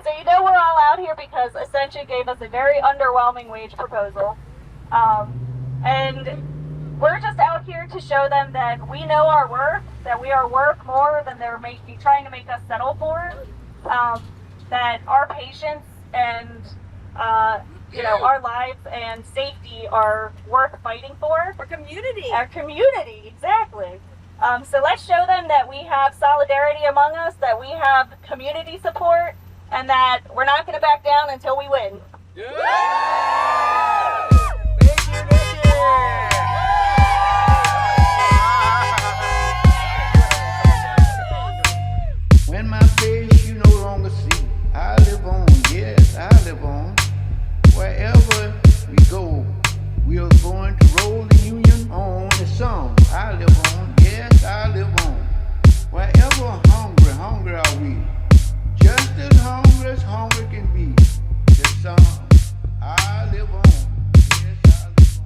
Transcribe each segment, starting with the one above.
So you know we're all out here because Ascension gave us a very underwhelming wage proposal. And we're just out here to show them that we know our worth, that we are worth more than they're trying to make us settle for, that our patients and our lives and safety are worth fighting for. Our community. Our community, exactly. So let's show them that we have solidarity among us, that we have community support, and that we're not going to back down until we win. Yeah! Thank you, Nikki! When my face you no longer see, I live on, yes, I live on. Wherever we go, we are going to roll the union on the song. I live on, yes, I live on. Wherever hungry are we. Just as hungry can be. The song, I live on, yes, I live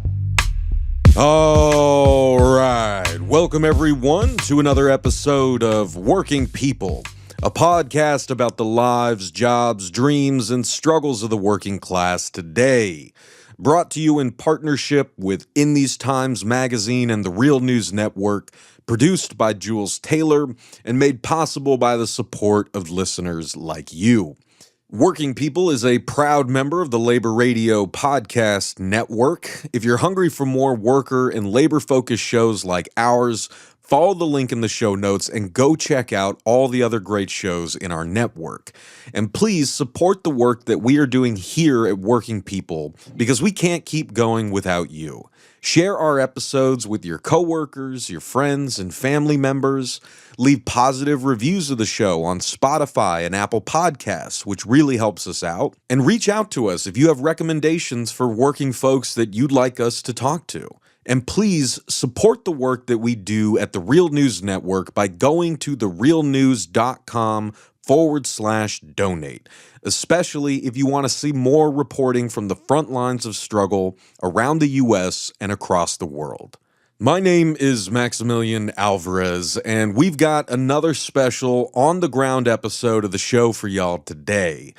on. All right. Welcome, everyone, to another episode of Working People, a podcast about the lives, jobs, dreams, and struggles of the working class today. Brought to you in partnership with In These Times magazine and the Real News Network, produced by Jules Taylor, and made possible by the support of listeners like you. Working People is a proud member of the Labor Radio Podcast Network. If you're hungry for more worker and labor-focused shows like ours, follow the link in the show notes and go check out all the other great shows in our network. And please support the work that we are doing here at Working People, because we can't keep going without you. Share our episodes with your coworkers, your friends, and family members. Leave positive reviews of the show on Spotify and Apple Podcasts, which really helps us out. And reach out to us if you have recommendations for working folks that you'd like us to talk to. And please support the work that we do at the Real News Network by going to therealnews.com/donate, especially if you want to see more reporting from the front lines of struggle around the U.S. and across the world. My name is Maximilian Alvarez, and we've got another special on-the-ground episode of the show for y'all today.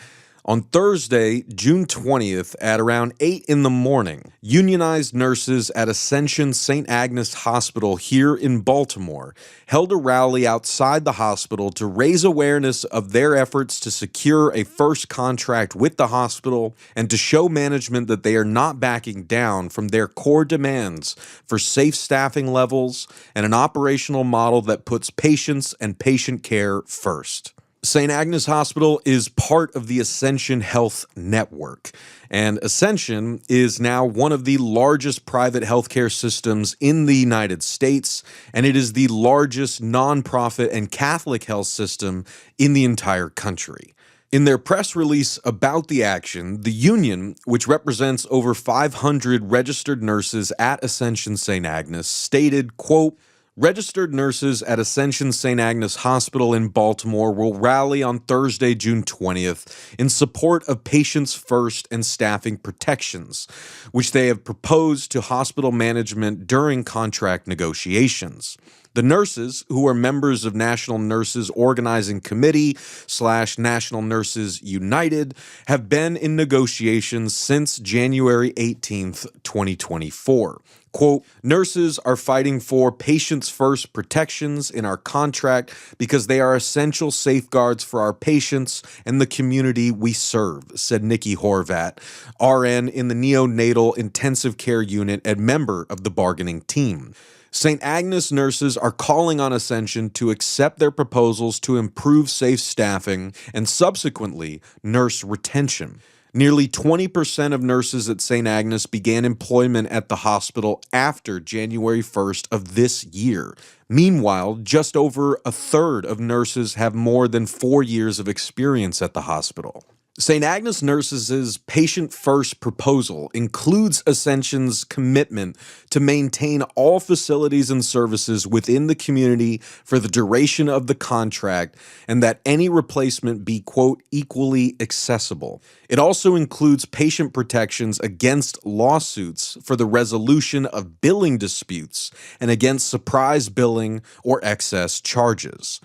On Thursday, June 20th, at around 8 in the morning, unionized nurses at Ascension St. Agnes Hospital here in Baltimore held a rally outside the hospital to raise awareness of their efforts to secure a first contract with the hospital and to show management that they are not backing down from their core demands for safe staffing levels and an operational model that puts patients and patient care first. St. Agnes Hospital is part of the Ascension Health Network, and Ascension is now one of the largest private healthcare systems in the United States, and it is the largest nonprofit and Catholic health system in the entire country. In their press release about the action, the union, which represents over 500 registered nurses at Ascension St. Agnes, stated, quote, "Registered nurses at Ascension St. Agnes Hospital in Baltimore will rally on Thursday, June 20th, in support of Patients First and staffing protections, which they have proposed to hospital management during contract negotiations. The nurses, who are members of National Nurses Organizing Committee / National Nurses United, have been in negotiations since January 18th, 2024. Quote, "Nurses are fighting for patients first protections in our contract because they are essential safeguards for our patients and the community we serve," said Nikki Horvat, RN in the Neonatal Intensive Care Unit and member of the bargaining team. St. Agnes nurses are calling on Ascension to accept their proposals to improve safe staffing and subsequently nurse retention. Nearly 20% of nurses at St. Agnes began employment at the hospital after January 1st of this year. Meanwhile, just over a third of nurses have more than 4 years of experience at the hospital. St. Agnes Nurses' Patient First proposal includes Ascension's commitment to maintain all facilities and services within the community for the duration of the contract and that any replacement be, quote, equally accessible. It also includes patient protections against lawsuits for the resolution of billing disputes and against surprise billing or excess charges.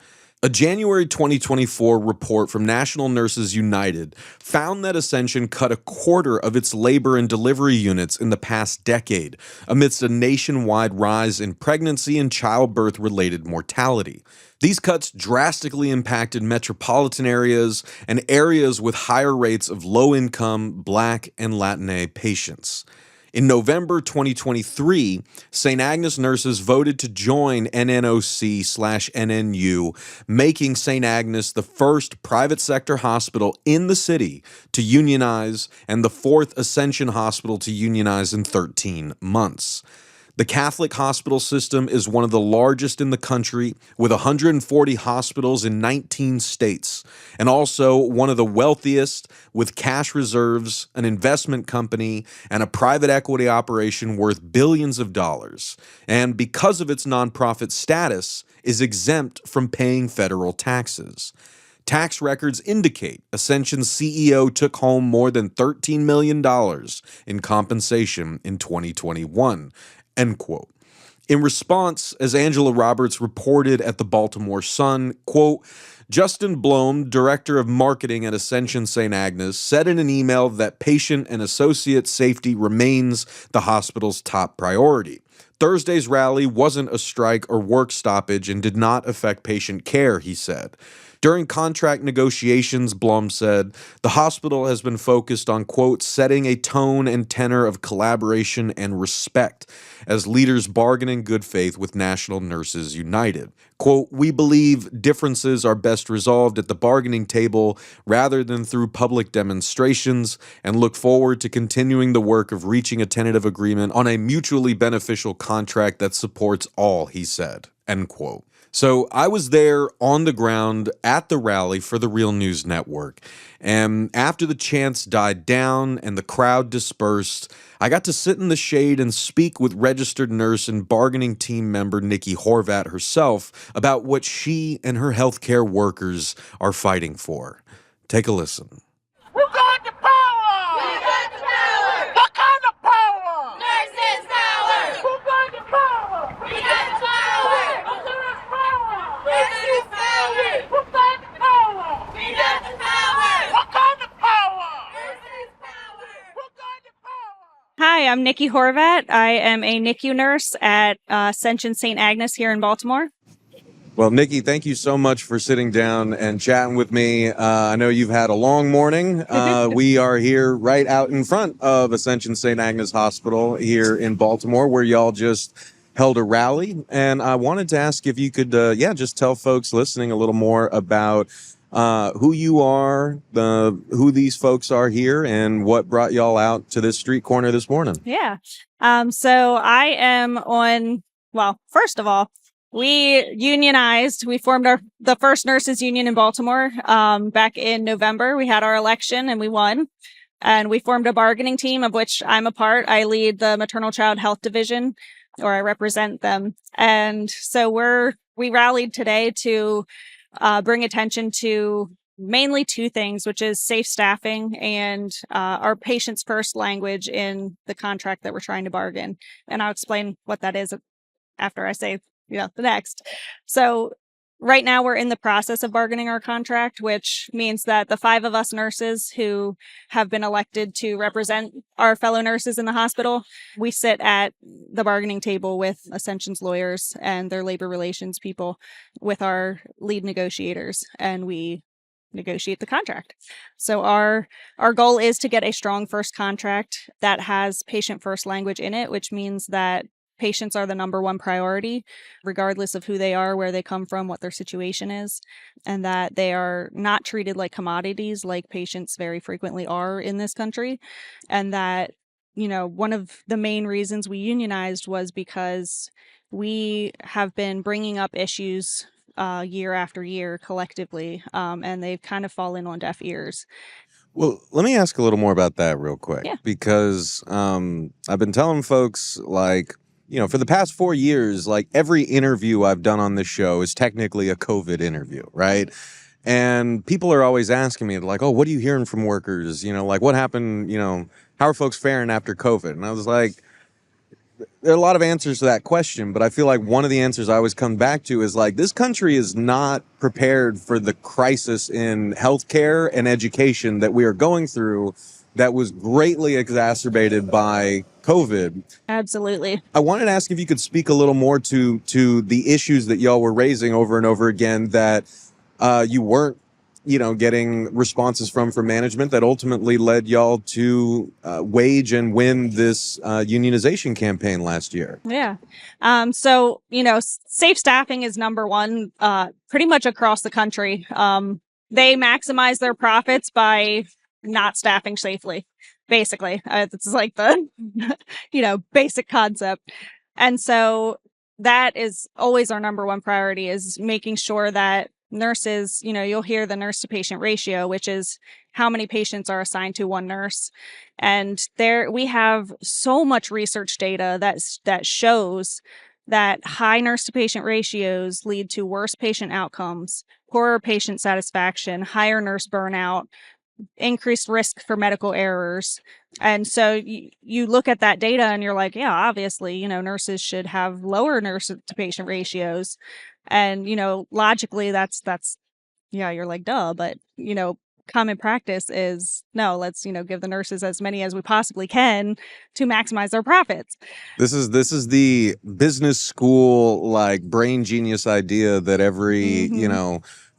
A January 2024 report from National Nurses United found that Ascension cut a quarter of its labor and delivery units in the past decade, amidst a nationwide rise in pregnancy and childbirth-related mortality. These cuts drastically impacted metropolitan areas and areas with higher rates of low-income Black and Latina patients. In November 2023, St. Agnes nurses voted to join NNOC/NNU, making St. Agnes the first private sector hospital in the city to unionize and the fourth Ascension hospital to unionize in 13 months. The Catholic hospital system is one of the largest in the country, with 140 hospitals in 19 states, and also one of the wealthiest, with cash reserves, an investment company, and a private equity operation worth billions of dollars. And because of its nonprofit status, is exempt from paying federal taxes. Tax records indicate Ascension's CEO took home more than $13 million in compensation in 2021. End quote. In response, as Angela Roberts reported at the Baltimore Sun, quote, Justin Blom, director of marketing at Ascension St. Agnes, said in an email that patient and associate safety remains the hospital's top priority. Thursday's rally wasn't a strike or work stoppage and did not affect patient care, he said. During contract negotiations, Blum said, the hospital has been focused on, quote, setting a tone and tenor of collaboration and respect as leaders bargain in good faith with National Nurses United. Quote, we believe differences are best resolved at the bargaining table rather than through public demonstrations and look forward to continuing the work of reaching a tentative agreement on a mutually beneficial contract that supports all, he said, end quote. So I was there on the ground at the rally for the Real News Network. And after the chants died down and the crowd dispersed, I got to sit in the shade and speak with registered nurse and bargaining team member Nikki Horvat herself about what she and her healthcare workers are fighting for. Take a listen. Who got the power? We got the power. What kind of power? Nurses power. Who got the power? We got the power. Nurses power. Who got the power? We got the power. What kind of power? Nurses power. Who got the power? Hi, I'm Nikki Horvat. I am a NICU nurse at Ascension St. Agnes here in Baltimore. Well, Nikki, thank you so much for sitting down and chatting with me. I know you've had a long morning. We are here right out in front of Ascension St. Agnes Hospital here in Baltimore, where y'all just held a rally. And I wanted to ask if you could, just tell folks listening a little more about who you are, who these folks are here, and what brought y'all out to this street corner this morning. Yeah. So I am first of all, we unionized. We formed the first nurses union in Baltimore back in November. We had our election and we won. And we formed a bargaining team of which I'm a part. I lead the maternal child health division, or I represent them. And so we rallied today to bring attention to mainly two things, which is safe staffing and our patients first language in the contract that we're trying to bargain. And I'll explain what that is after I say the next. So right now we're in the process of bargaining our contract, which means that the 5 of us nurses who have been elected to represent our fellow nurses in the hospital, we sit at the bargaining table with Ascension's lawyers and their labor relations people with our lead negotiators, and we negotiate the contract. So our goal is to get a strong first contract that has patient first language in it, which means that patients are the number one priority, regardless of who they are, where they come from, what their situation is, and that they are not treated like commodities like patients very frequently are in this country. And that, one of the main reasons we unionized was because we have been bringing up issues year after year collectively, and they've kind of fallen on deaf ears. Well, let me ask a little more about that real quick, because I've been telling folks, for the past 4 years, every interview I've done on this show is technically a COVID interview, right? And people are always asking me, oh, what are you hearing from workers? What happened? How are folks faring after COVID? And I was like, there are a lot of answers to that question, but I feel like one of the answers I always come back to is like, this country is not prepared for the crisis in healthcare and education that we are going through, that was greatly exacerbated by COVID. Absolutely. I wanted to ask if you could speak a little more to the issues that y'all were raising over and over again that you weren't, getting responses from management, that ultimately led y'all to wage and win this unionization campaign last year. Yeah. So, safe staffing is number one, pretty much across the country. They maximize their profits by not staffing safely, basically. It's like the, basic concept. And so that is always our number one priority, is making sure that nurses, you'll hear the nurse to patient ratio, which is how many patients are assigned to one nurse. And there we have so much research data that shows that high nurse to patient ratios lead to worse patient outcomes, poorer patient satisfaction, higher nurse burnout, increased risk for medical errors. And so you look at that data and you're like, yeah, obviously, nurses should have lower nurse to patient ratios. And, logically that's, yeah, you're like, duh, but, common practice is no, let's, give the nurses as many as we possibly can to maximize their profits. This is the business school, like, brain genius idea that every,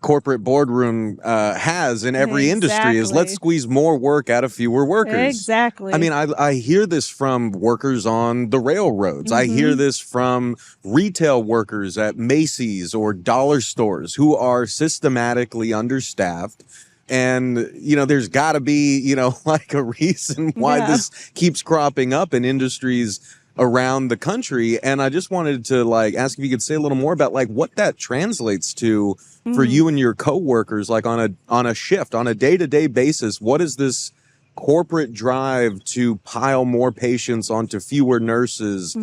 corporate boardroom has in every industry, is let's squeeze more work out of fewer workers. Exactly. I mean, I hear this from workers on the railroads. I hear this from retail workers at Macy's or dollar stores who are systematically understaffed. And, there's got to be, like a reason why this keeps cropping up in industries around the country. And I just wanted to ask if you could say a little more about what that translates to for you and your coworkers, on a shift, on a day-to-day basis. What is this corporate drive to pile more patients onto fewer nurses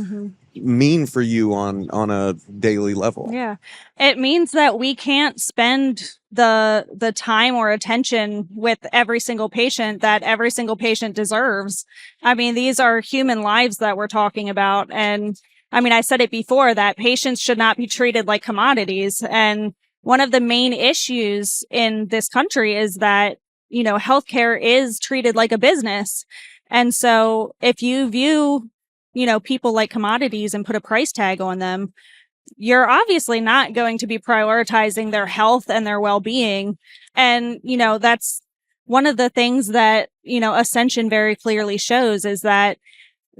mean for you on a daily level? Yeah, it means that we can't spend the time or attention with every single patient that every single patient deserves. I mean, these are human lives that we're talking about. And I mean, I said it before that patients should not be treated like commodities. And one of the main issues in this country is that, healthcare is treated like a business. And so if you view, people like commodities and put a price tag on them, you're obviously not going to be prioritizing their health and their well-being. And, that's one of the things that, Ascension very clearly shows, is that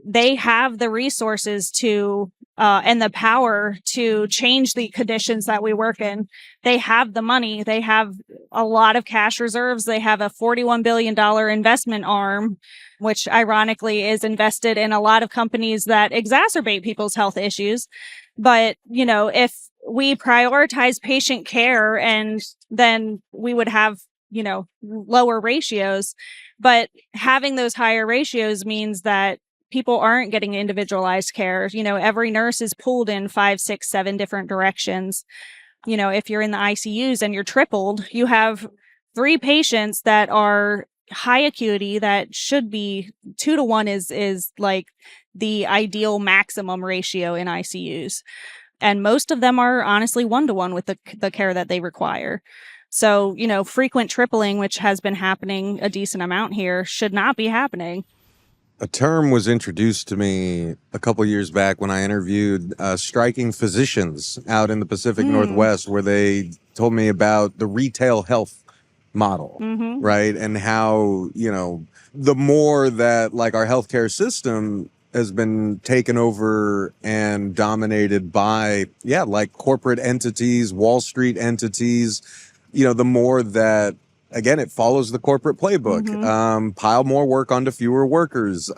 they have the resources to and the power to change the conditions that we work in. They have the money. They have a lot of cash reserves. They have a $41 billion investment arm, which ironically is invested in a lot of companies that exacerbate people's health issues. But, if we prioritize patient care, and then we would have, lower ratios. But having those higher ratios means that people aren't getting individualized care. Every nurse is pulled in 5, 6, 7 different directions. If you're in the ICUs and you're tripled, you have 3 patients that are high acuity that should be 2 to 1 is like the ideal maximum ratio in ICUs. And most of them are honestly 1 to 1 with the care that they require. So, frequent tripling, which has been happening a decent amount here, should not be happening. A term was introduced to me a couple years back when I interviewed striking physicians out in the Pacific Northwest, where they told me about the retail health model, right? And how, the more that our healthcare system has been taken over and dominated by, corporate entities, Wall Street entities, the more that, again, it follows the corporate playbook. Pile more work onto fewer workers,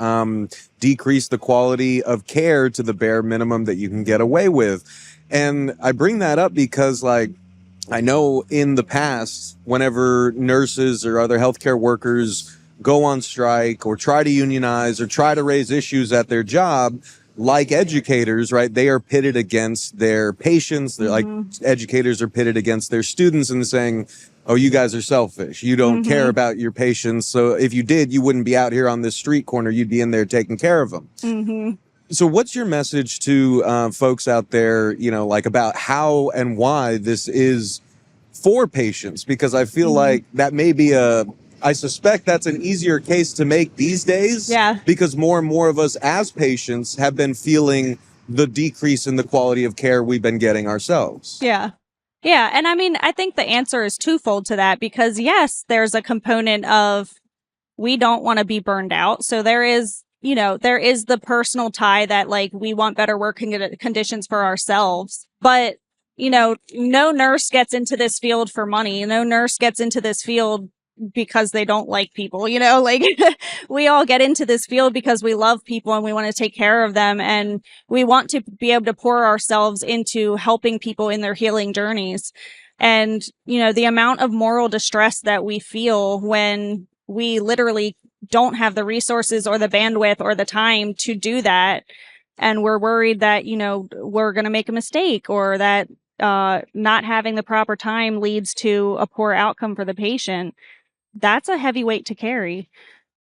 decrease the quality of care to the bare minimum that you can get away with. And I bring that up because, I know in the past, whenever nurses or other healthcare workers go on strike or try to unionize or try to raise issues at their job, like educators, right, they are pitted against their patients. They're educators are pitted against their students and saying, oh, you guys are selfish. You don't care about your patients. So if you did, you wouldn't be out here on this street corner. You'd be in there taking care of them. So what's your message to folks out there, like about how and why this is for patients? Because I feel like that may be I suspect that's an easier case to make these days. Yeah. Because more and more of us as patients have been feeling the decrease in the quality of care we've been getting ourselves. Yeah. Yeah. And I mean, I think the answer is twofold to that, because yes, there's a component of we don't want to be burned out. So there is the personal tie that like we want better working conditions for ourselves. But, no nurse gets into this field for money. No nurse gets into this field because they don't like people, like we all get into this field because we love people and we want to take care of them. And we want to be able to pour ourselves into helping people in their healing journeys. And, the amount of moral distress that we feel when we literally don't have the resources or the bandwidth or the time to do that. And we're worried that, we're going to make a mistake, or that not having the proper time leads to a poor outcome for the patient. That's a heavy weight to carry.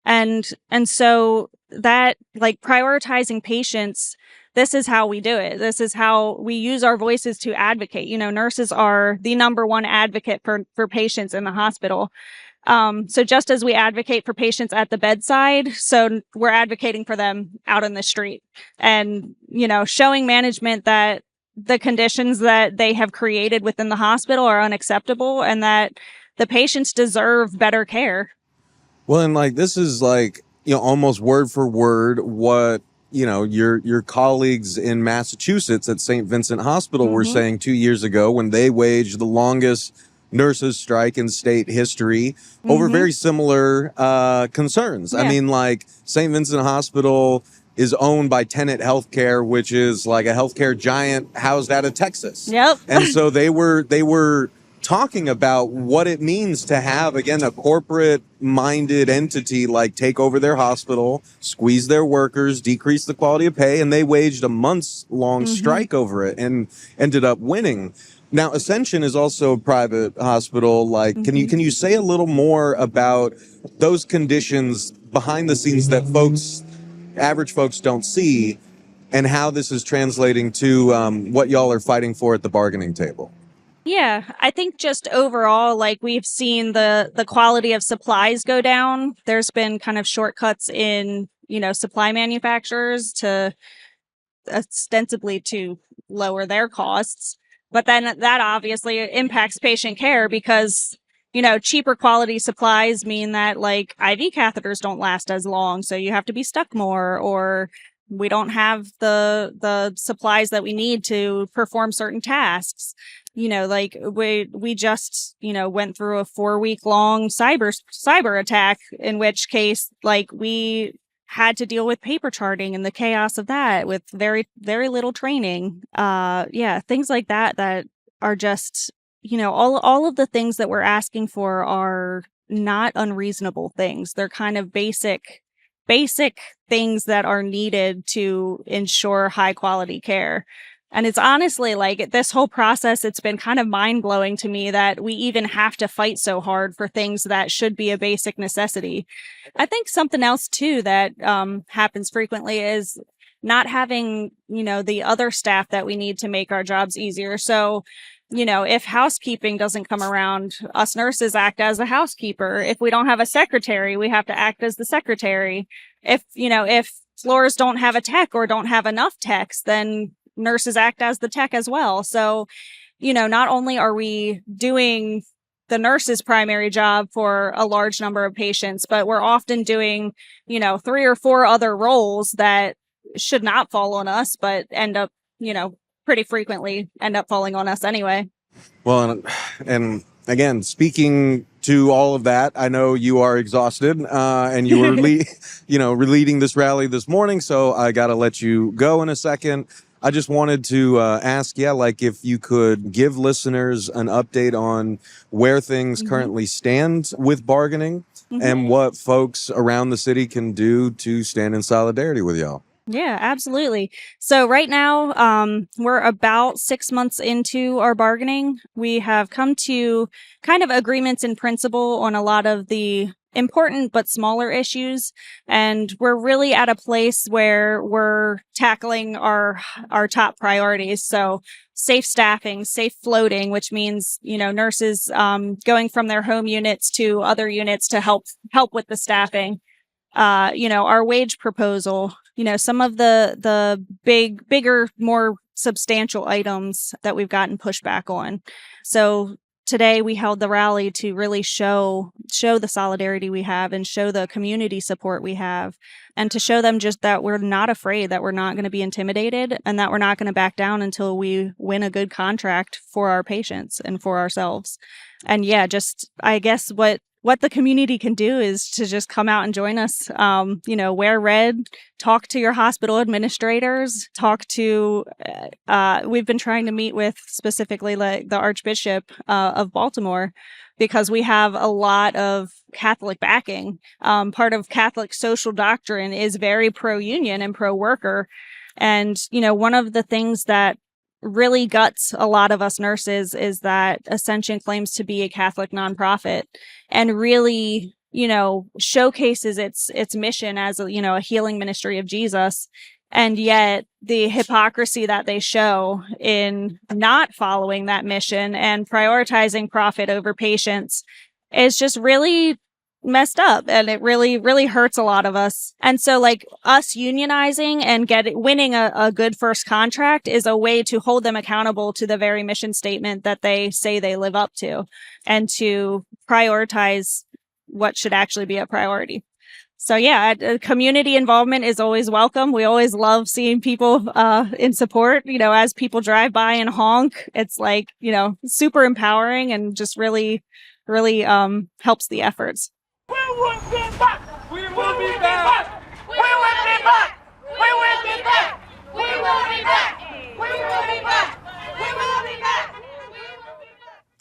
And so that, like, prioritizing patients, this is how we do it. This is how we use our voices to advocate. Nurses are the number one advocate for patients in the hospital. So just as we advocate for patients at the bedside, so we're advocating for them out in the street, and, showing management that the conditions that they have created within the hospital are unacceptable and that the patients deserve better care. Well, and like, this is like, almost word for word what, your colleagues in Massachusetts at St. Vincent Hospital were saying 2 years ago when they waged the longest nurses strike in state history over very similar concerns. Yeah. I mean, like, St. Vincent Hospital is owned by Tenet Healthcare, which is like a healthcare giant housed out of Texas. Yep. And so they were talking about what it means to have, again, a corporate minded entity like take over their hospital, squeeze their workers, decrease the quality of pay, and they waged a months long strike over it and ended up winning. Now, Ascension is also a private hospital. Like, can you say a little more about those conditions behind the scenes that average folks don't see, and how this is translating to what y'all are fighting for at the bargaining table? Yeah, I think just overall, like, we've seen the quality of supplies go down. There's been kind of shortcuts in, supply manufacturers to ostensibly to lower their costs. But then that obviously impacts patient care because, cheaper quality supplies mean that, like, IV catheters don't last as long. So you have to be stuck more, or we don't have the supplies that we need to perform certain tasks. Like, we just, went through a 4-week long cyber attack, in which case, like, we had to deal with paper charting and the chaos of that with very, very little training. Things like that are just, all of the things that we're asking for are not unreasonable things. They're kind of basic things that are needed to ensure high quality care. And it's honestly, like, this whole process, it's been kind of mind blowing to me that we even have to fight so hard for things that should be a basic necessity. I think something else too that happens frequently is not having, the other staff that we need to make our jobs easier. So, if housekeeping doesn't come around, us nurses act as a housekeeper. If we don't have a secretary, we have to act as the secretary. If floors don't have a tech or don't have enough techs, then nurses act as the tech as well. So, not only are we doing the nurse's primary job for a large number of patients, but we're often doing, 3 or 4 other roles that should not fall on us, but end up, pretty frequently end up falling on us anyway. Well, and again, speaking to all of that, I know you are exhausted, and you were, leading this rally this morning, so I got to let you go in a second. I just wanted to ask, if you could give listeners an update on where things currently stand with bargaining and what folks around the city can do to stand in solidarity with y'all. Yeah, absolutely. So right now, we're about 6 months into our bargaining. We have come to kind of agreements in principle on a lot of the important but smaller issues. And we're really at a place where we're tackling our top priorities. So safe staffing, safe floating, which means, nurses going from their home units to other units to help with the staffing. Our wage proposal, some of the bigger, more substantial items that we've gotten pushback on. So today we held the rally to really show the solidarity we have and show the community support we have, and to show them just that we're not afraid, that we're not going to be intimidated, and that we're not going to back down until we win a good contract for our patients and for ourselves. And yeah, just I guess what the community can do is to just come out and join us, wear red, talk to your hospital administrators, we've been trying to meet with specifically like the Archbishop of Baltimore, because we have a lot of Catholic backing. Part of Catholic social doctrine is very pro-union and pro-worker. And, one of the things that really guts a lot of us nurses is that Ascension claims to be a Catholic nonprofit and really, showcases its mission as a healing ministry of Jesus. And yet the hypocrisy that they show in not following that mission and prioritizing profit over patients is just really messed up, and it really, really hurts a lot of us. And so like us unionizing and winning a good first contract is a way to hold them accountable to the very mission statement that they say they live up to, and to prioritize what should actually be a priority. So yeah, community involvement is always welcome. We always love seeing people in support, as people drive by and honk. It's like, super empowering and just really, really helps the efforts. We will be back! We will be back! We will be back! We will be back! We will be back! We will be back! We will be back!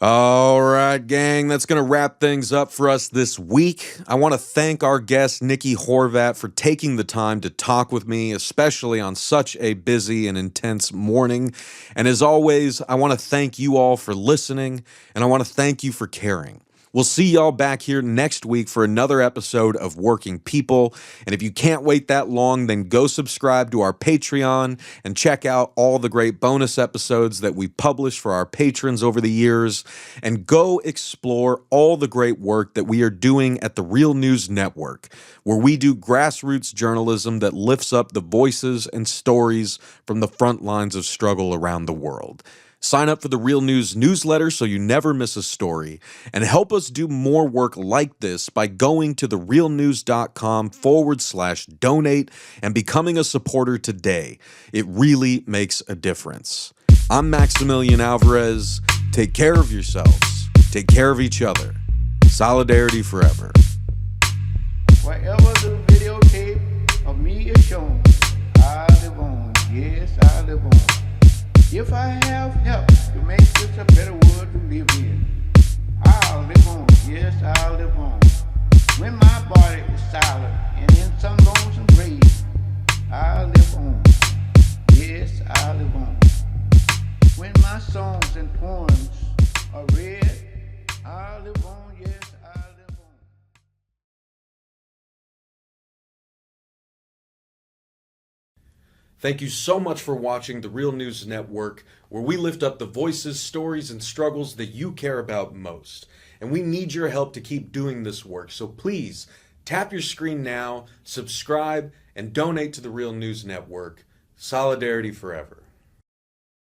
All right, gang, that's going to wrap things up for us this week. I want to thank our guest, Nikki Horvat, for taking the time to talk with me, especially on such a busy and intense morning. And as always, I want to thank you all for listening, and I want to thank you for caring. We'll see y'all back here next week for another episode of Working People. And if you can't wait that long, then go subscribe to our Patreon and check out all the great bonus episodes that we published for our patrons over the years. And go explore all the great work that we are doing at the Real News Network, where we do grassroots journalism that lifts up the voices and stories from the front lines of struggle around the world. Sign up for the Real News newsletter so you never miss a story, and help us do more work like this by going to therealnews.com/donate and becoming a supporter today. It really makes a difference. I'm Maximilian Alvarez. Take care of yourselves. Take care of each other. Solidarity forever. Wherever the videotape of me is shown, I live on. Yes, I live on. If I have help to make this a better world to live in, I'll live on, yes, I'll live on. When my body is silent and in some lonesome grave, I'll live on, yes, I'll live on. When my songs and poems are read, I'll live on, yes, I'll live on. Thank you so much for watching the Real News Network, where we lift up the voices, stories, and struggles that you care about most. And we need your help to keep doing this work. So please, tap your screen now, subscribe, and donate to the Real News Network. Solidarity forever.